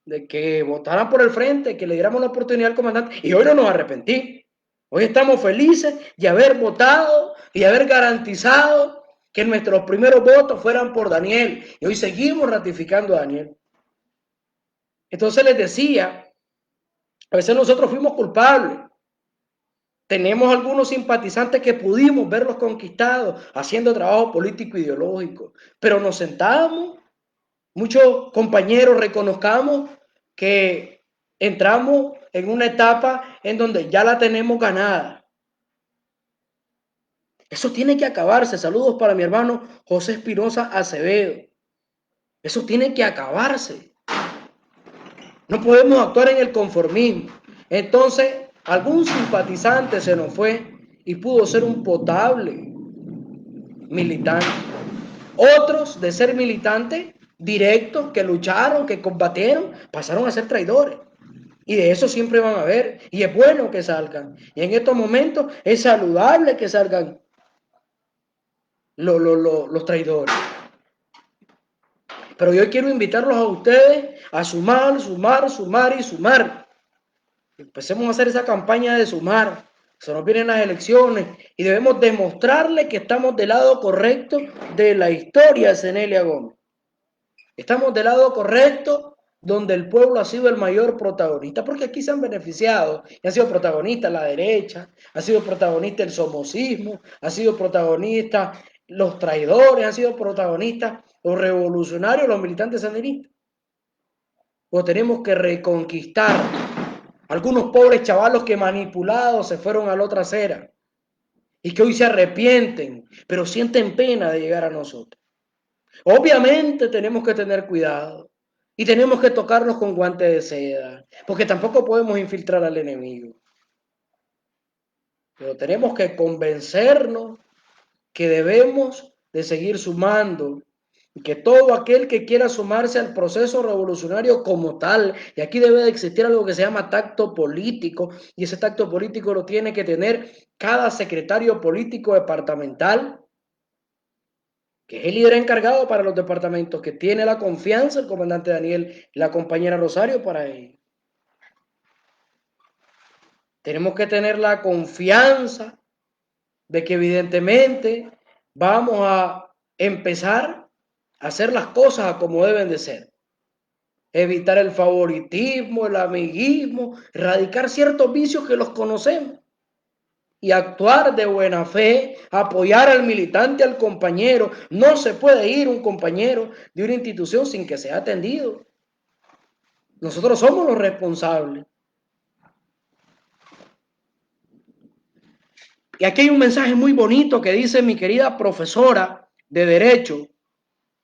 de que votaran por el frente, que le diéramos la oportunidad al comandante, y hoy no nos arrepentimos. Hoy estamos felices de haber votado y haber garantizado que nuestros primeros votos fueran por Daniel, y hoy seguimos ratificando a Daniel. Entonces les decía, a veces nosotros fuimos culpables. Tenemos algunos simpatizantes que pudimos verlos conquistados haciendo trabajo político ideológico, pero nos sentamos, muchos compañeros reconozcamos que entramos en una etapa en donde ya la tenemos ganada. Eso tiene que acabarse. Saludos para mi hermano José Espinosa Acevedo. Eso tiene que acabarse. No podemos actuar en el conformismo. Entonces, algún simpatizante se nos fue y pudo ser un potable militante. Otros, de ser militantes directos, que lucharon, que combatieron, pasaron a ser traidores. Y de eso siempre van a haber. Y es bueno que salgan. Y en estos momentos es saludable que salgan los traidores. Pero yo quiero invitarlos a ustedes a sumar, sumar, sumar y sumar. Empecemos a hacer esa campaña de sumar. Se nos vienen las elecciones y debemos demostrarle que estamos del lado correcto de la historia de Zenelia Gómez. Estamos del lado correcto donde el pueblo ha sido el mayor protagonista, porque aquí se han beneficiado y han sido protagonistas la derecha, ha sido protagonista el somocismo, ha sido protagonista los traidores, han sido protagonistas los revolucionarios, los militantes sandinistas. O tenemos que reconquistar algunos pobres chavalos que manipulados se fueron a la otra acera y que hoy se arrepienten, pero sienten pena de llegar a nosotros. Obviamente tenemos que tener cuidado y tenemos que tocarnos con guantes de seda, porque tampoco podemos infiltrar al enemigo. Pero tenemos que convencernos que debemos de seguir sumando y que todo aquel que quiera sumarse al proceso revolucionario como tal, y aquí debe de existir algo que se llama tacto político, y ese tacto político lo tiene que tener cada secretario político departamental, que es el líder encargado para los departamentos, que tiene la confianza el comandante Daniel y la compañera Rosario para ello. Tenemos que tener la confianza de que evidentemente vamos a empezar a hacer las cosas como deben de ser. Evitar el favoritismo, el amiguismo, erradicar ciertos vicios que los conocemos y actuar de buena fe, apoyar al militante, al compañero. No se puede ir un compañero de una institución sin que sea atendido. Nosotros somos los responsables. Y aquí hay un mensaje muy bonito que dice mi querida profesora de Derecho,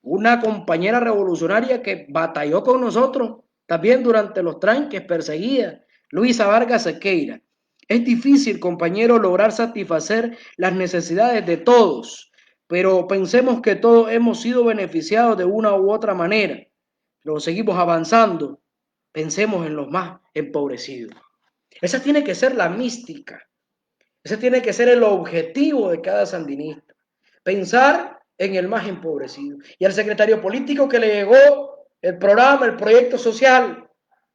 una compañera revolucionaria que batalló con nosotros también durante los tranques, perseguida, Luisa Vargas Sequeira. Es difícil, compañero, lograr satisfacer las necesidades de todos, pero pensemos que todos hemos sido beneficiados de una u otra manera. Pero seguimos avanzando. Pensemos en los más empobrecidos. Esa tiene que ser la mística. Ese tiene que ser el objetivo de cada sandinista. Pensar en el más empobrecido. Y al secretario político que le llegó el programa, el proyecto social,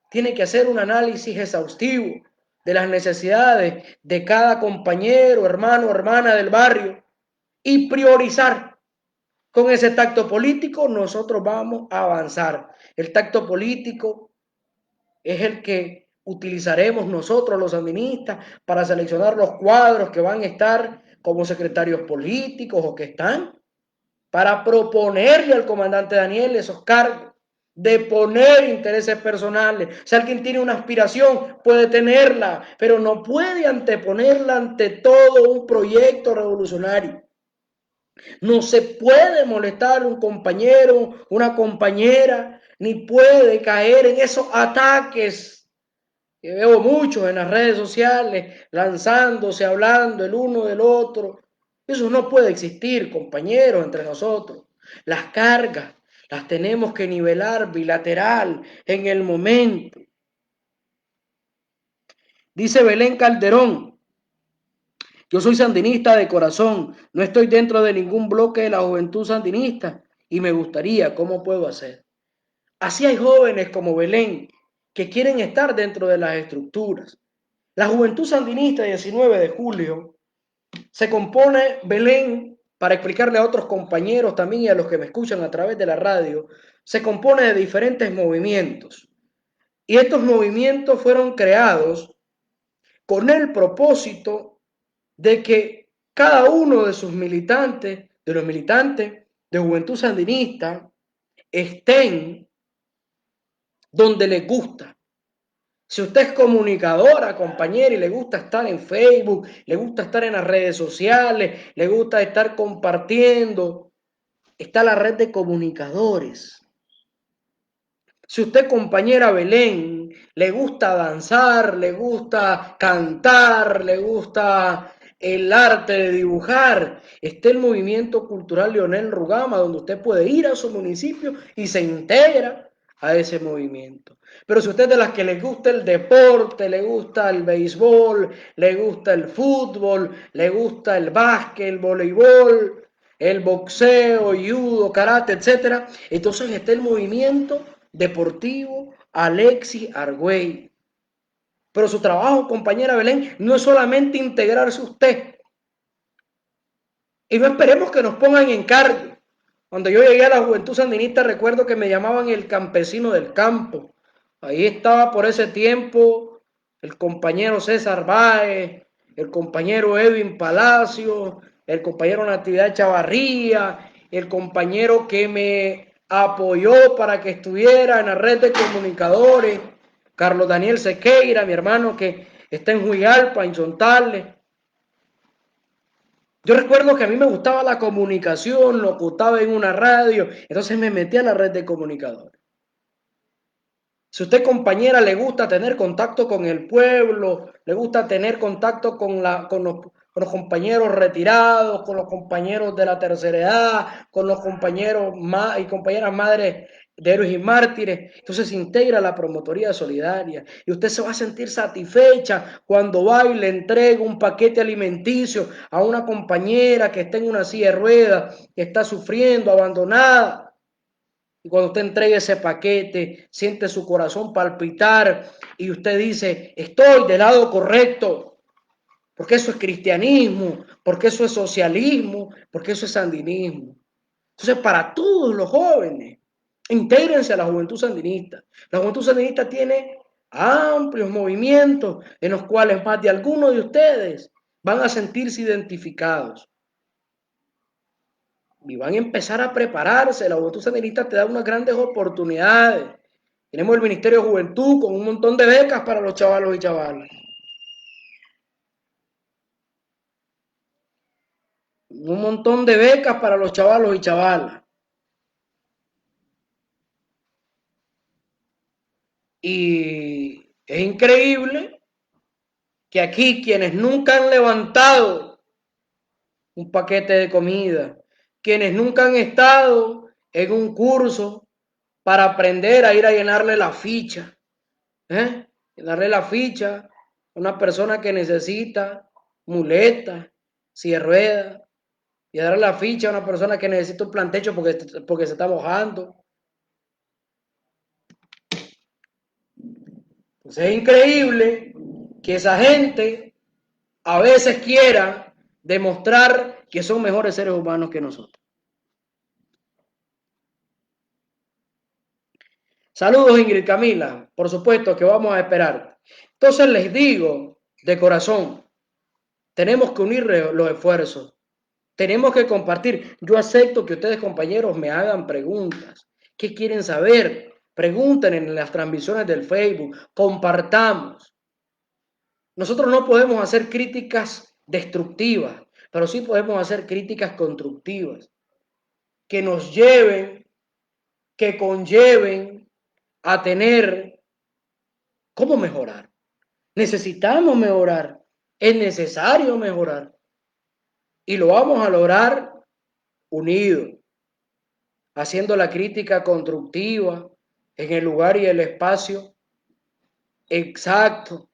tiene que hacer un análisis exhaustivo de las necesidades de cada compañero, hermano, hermana del barrio y priorizar. Con ese tacto político nosotros vamos a avanzar. El tacto político es el que utilizaremos nosotros los sandinistas para seleccionar los cuadros que van a estar como secretarios políticos o que están para proponerle al comandante Daniel esos cargos, de poner intereses personales. Si alguien tiene una aspiración, puede tenerla, pero no puede anteponerla ante todo un proyecto revolucionario. No se puede molestar un compañero, una compañera, ni puede caer en esos ataques que veo muchos en las redes sociales, lanzándose, hablando el uno del otro. Eso no puede existir, compañeros, entre nosotros. Las cargas, Las tenemos que nivelar bilateral en el momento. Dice Belén Calderón, yo soy sandinista de corazón, no estoy dentro de ningún bloque de la juventud sandinista y me gustaría, ¿cómo puedo hacer? Así hay jóvenes como Belén que quieren estar dentro de las estructuras. La Juventud Sandinista 19 de julio se compone, Belén, para explicarle a otros compañeros también y a los que me escuchan a través de la radio, se compone de diferentes movimientos. Y estos movimientos fueron creados con el propósito de que cada uno de sus militantes, de los militantes de Juventud Sandinista, estén donde les gusta. Si usted es comunicadora, compañera, y le gusta estar en Facebook, le gusta estar en las redes sociales, le gusta estar compartiendo, está la red de comunicadores. Si usted, compañera Belén, le gusta danzar, le gusta cantar, le gusta el arte de dibujar, está el Movimiento Cultural Leonel Rugama, donde usted puede ir a su municipio y se integra a ese movimiento. Pero si usted es de las que le gusta el deporte, le gusta el béisbol, le gusta el fútbol, le gusta el básquet, el voleibol, el boxeo, judo, karate, etcétera, entonces está el movimiento deportivo Alexis Argüey. Pero su trabajo, compañera Belén, no es solamente integrarse usted. Y no esperemos que nos pongan en cargo. Cuando yo llegué a la Juventud Sandinista, recuerdo que me llamaban el campesino del campo. Ahí estaba por ese tiempo el compañero César Báez, el compañero Edwin Palacio, el compañero Natividad Chavarría, el compañero que me apoyó para que estuviera en la red de comunicadores, Carlos Daniel Sequeira, mi hermano que está en Huigalpa, en Chontales. Yo recuerdo que a mí me gustaba la comunicación, locutaba en una radio, entonces me metí a la red de comunicadores. Si usted, compañera, le gusta tener contacto con el pueblo, le gusta tener contacto con los compañeros retirados, con los compañeros de la tercera edad, con los compañeros y compañeras madres de héroes y mártires, entonces se integra a la promotoría solidaria y usted se va a sentir satisfecha cuando va y le entrega un paquete alimenticio a una compañera que está en una silla de ruedas, que está sufriendo, abandonada. Y cuando usted entregue ese paquete, siente su corazón palpitar y usted dice, estoy del lado correcto, porque eso es cristianismo, porque eso es socialismo, porque eso es sandinismo. Entonces, para todos los jóvenes, intégrense a la Juventud Sandinista. La Juventud Sandinista tiene amplios movimientos en los cuales más de algunos de ustedes van a sentirse identificados. Y van a empezar a prepararse. La Juventud Sandinista te da unas grandes oportunidades. Tenemos el Ministerio de Juventud con un montón de becas para los chavalos y chavalas. Un montón de becas para los chavalos y chavalas. Y es increíble que aquí quienes nunca han levantado un paquete de comida, quienes nunca han estado en un curso para aprender a ir a llenarle la ficha, darle la ficha a una persona que necesita muleta, silla de ruedas, y darle la ficha a una persona que necesita un plantecho porque se está mojando. Entonces es increíble que esa gente a veces quiera demostrar que son mejores seres humanos que nosotros. Saludos, Ingrid Camila, por supuesto que vamos a esperar. Entonces les digo de corazón, tenemos que unir los esfuerzos, tenemos que compartir. Yo acepto que ustedes, compañeros, me hagan preguntas. ¿Qué quieren saber? Pregunten en las transmisiones del Facebook, compartamos. Nosotros no podemos hacer críticas destructivas, pero sí podemos hacer críticas constructivas, que nos lleven, que conlleven a tener cómo mejorar. Necesitamos mejorar, es necesario mejorar y lo vamos a lograr unidos. haciendo la crítica constructiva en el lugar y el espacio exacto.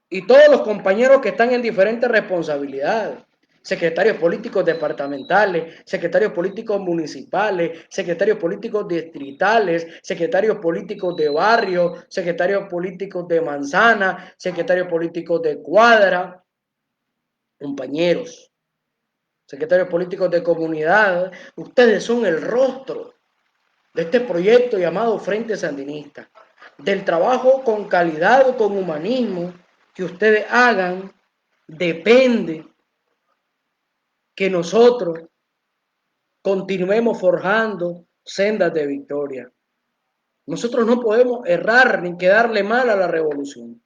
Y todos los compañeros que están en diferentes responsabilidades, secretarios políticos departamentales, secretarios políticos municipales, secretarios políticos distritales, secretarios políticos de barrio, secretarios políticos de manzana, secretarios políticos de cuadra, compañeros, secretarios políticos de comunidad, ustedes son el rostro de este proyecto llamado Frente Sandinista, del trabajo con calidad, con humanismo que ustedes hagan, depende que nosotros continuemos forjando sendas de victoria. Nosotros no podemos errar ni quedarle mal a la revolución,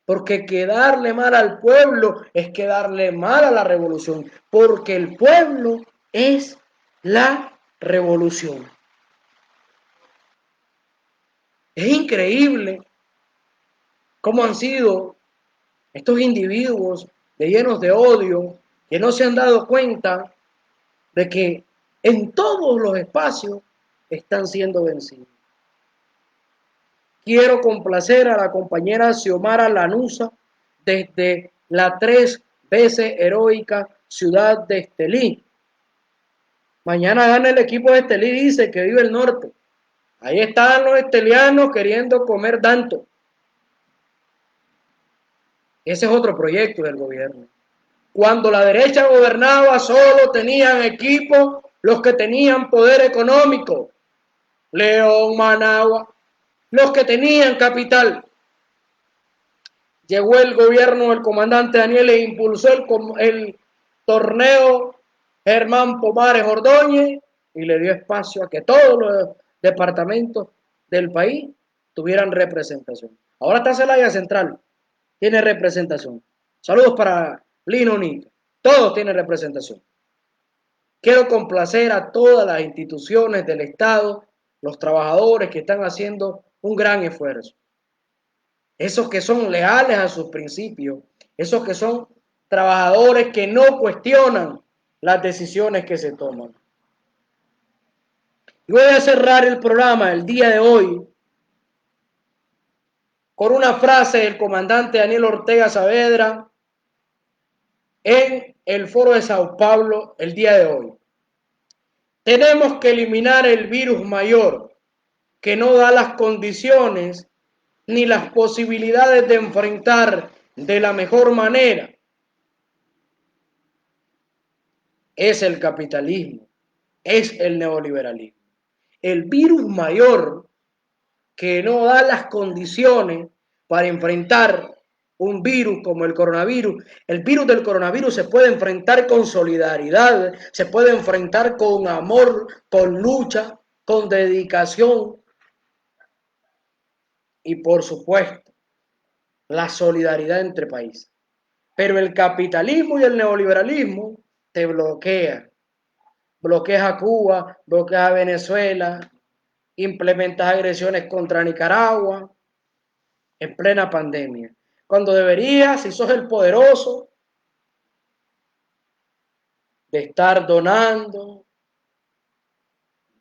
porque quedarle mal al pueblo es quedarle mal a la revolución, porque el pueblo es la revolución. Es increíble cómo han sido estos individuos llenos de odio que no se han dado cuenta de que en todos los espacios están siendo vencidos. Quiero complacer a la compañera Xiomara Lanusa desde la 3 veces heroica ciudad de Estelí. Mañana gana el equipo de Estelí, dice que vive el norte. Ahí están los estelianos queriendo comer tanto. Ese es otro proyecto del gobierno. Cuando la derecha gobernaba, solo tenían equipo los que tenían poder económico. León, Managua, los que tenían capital. Llegó el gobierno del comandante Daniel e impulsó el torneo Germán Pomares Ordóñez y le dio espacio a que todos los departamentos del país tuvieran representación. Ahora está Celaya Central, tiene representación. Saludos para Lino Nito, todos tienen representación. Quiero complacer a todas las instituciones del Estado, los trabajadores que están haciendo un gran esfuerzo. Esos que son leales a sus principios, esos que son trabajadores que no cuestionan las decisiones que se toman. Y voy a cerrar el programa el día de hoy con una frase del comandante Daniel Ortega Saavedra en el foro de Sao Paulo el día de hoy. Tenemos que eliminar el virus mayor que no da las condiciones ni las posibilidades de enfrentar de la mejor manera. Es el capitalismo, es el neoliberalismo. El virus mayor que no da las condiciones para enfrentar un virus como el coronavirus. El virus del coronavirus se puede enfrentar con solidaridad, se puede enfrentar con amor, con lucha, con dedicación y por supuesto la solidaridad entre países. Pero el capitalismo y el neoliberalismo te bloquean. Bloqueas a Cuba, bloqueas a Venezuela, implementas agresiones contra Nicaragua en plena pandemia. Cuando deberías, si sos el poderoso, de estar donando,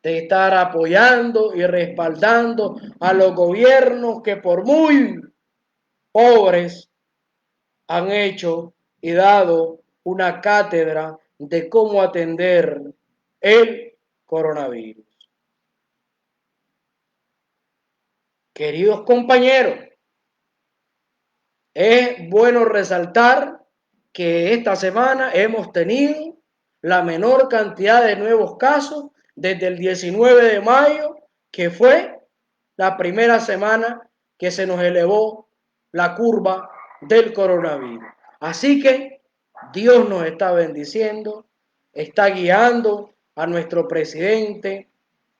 de estar apoyando y respaldando a los gobiernos que por muy pobres han hecho y dado una cátedra de cómo atender el coronavirus. Queridos compañeros, es bueno resaltar que esta semana hemos tenido la menor cantidad de nuevos casos desde el 19 de mayo, que fue la primera semana que se nos elevó la curva del coronavirus. Así que Dios nos está bendiciendo, está guiando a nuestro presidente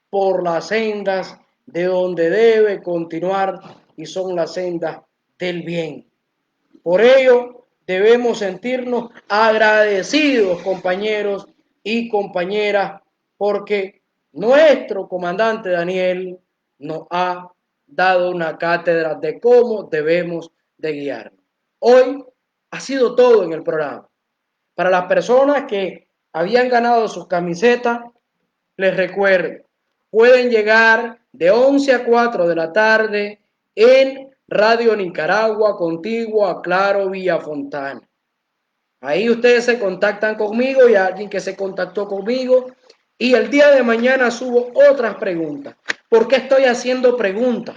por las sendas de donde debe continuar y son las sendas del bien. Por ello, debemos sentirnos agradecidos, compañeros y compañeras, porque nuestro comandante Daniel nos ha dado una cátedra de cómo debemos de guiarnos. Hoy ha sido todo en el programa. Para las personas que habían ganado sus camisetas, Les recuerdo, pueden llegar de 11 a 4 de la tarde en Radio Nicaragua, contiguo a Claro Villa Fontana. Ahí ustedes se contactan conmigo y alguien que se contactó conmigo. Y el día de mañana subo otras preguntas. ¿Por qué estoy haciendo preguntas?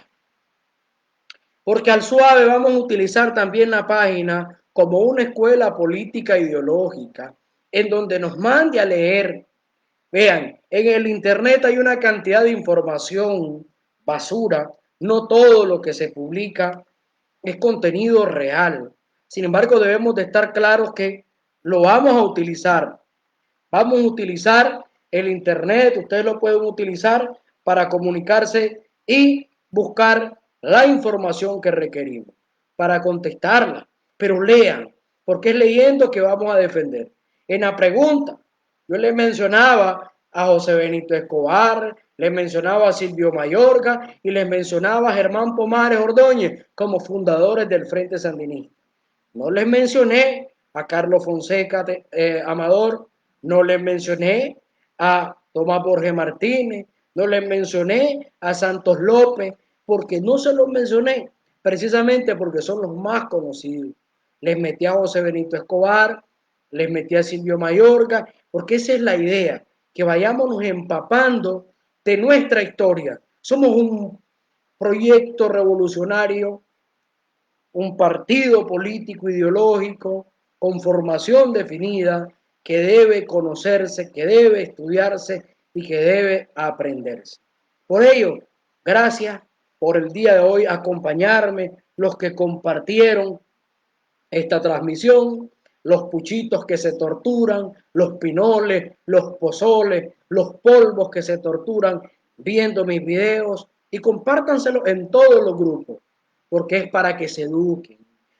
Porque al suave vamos a utilizar también la página como una escuela política ideológica en donde nos mande a leer. Vean, en el internet hay una cantidad de información basura. No todo lo que se publica es contenido real. Sin embargo, debemos de estar claros que lo vamos a utilizar. Vamos a utilizar el internet, ustedes lo pueden utilizar para comunicarse y buscar la información que requerimos, para contestarla. Pero lean, porque es leyendo que vamos a defender. En la pregunta, yo le mencionaba a José Benito Escobar, les mencionaba a Silvio Mayorga y les mencionaba a Germán Pomares Ordóñez como fundadores del Frente Sandinista. No les mencioné a Carlos Fonseca Amador, no les mencioné a Tomás Borges Martínez, no les mencioné a Santos López, porque no se los mencioné, precisamente porque son los más conocidos. Les metí a José Benito Escobar, les metí a Silvio Mayorga, porque esa es la idea, que vayámonos empapando de nuestra historia. Somos un proyecto revolucionario, un partido político ideológico con formación definida que debe conocerse, que debe estudiarse y que debe aprenderse. Por ello, gracias por el día de hoy acompañarme, los que compartieron esta transmisión, los puchitos que se torturan, los pinoles, los pozoles, los polvos que se torturan viendo mis videos y compártanselo en todos los grupos, porque es para que se eduquen,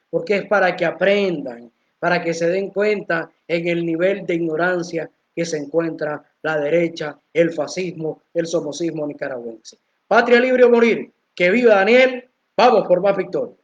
porque es para que aprendan, para que se den cuenta en el nivel de ignorancia que se encuentra la derecha, el fascismo, el somocismo nicaragüense. Patria libre o morir, que viva Daniel, vamos por más victoria.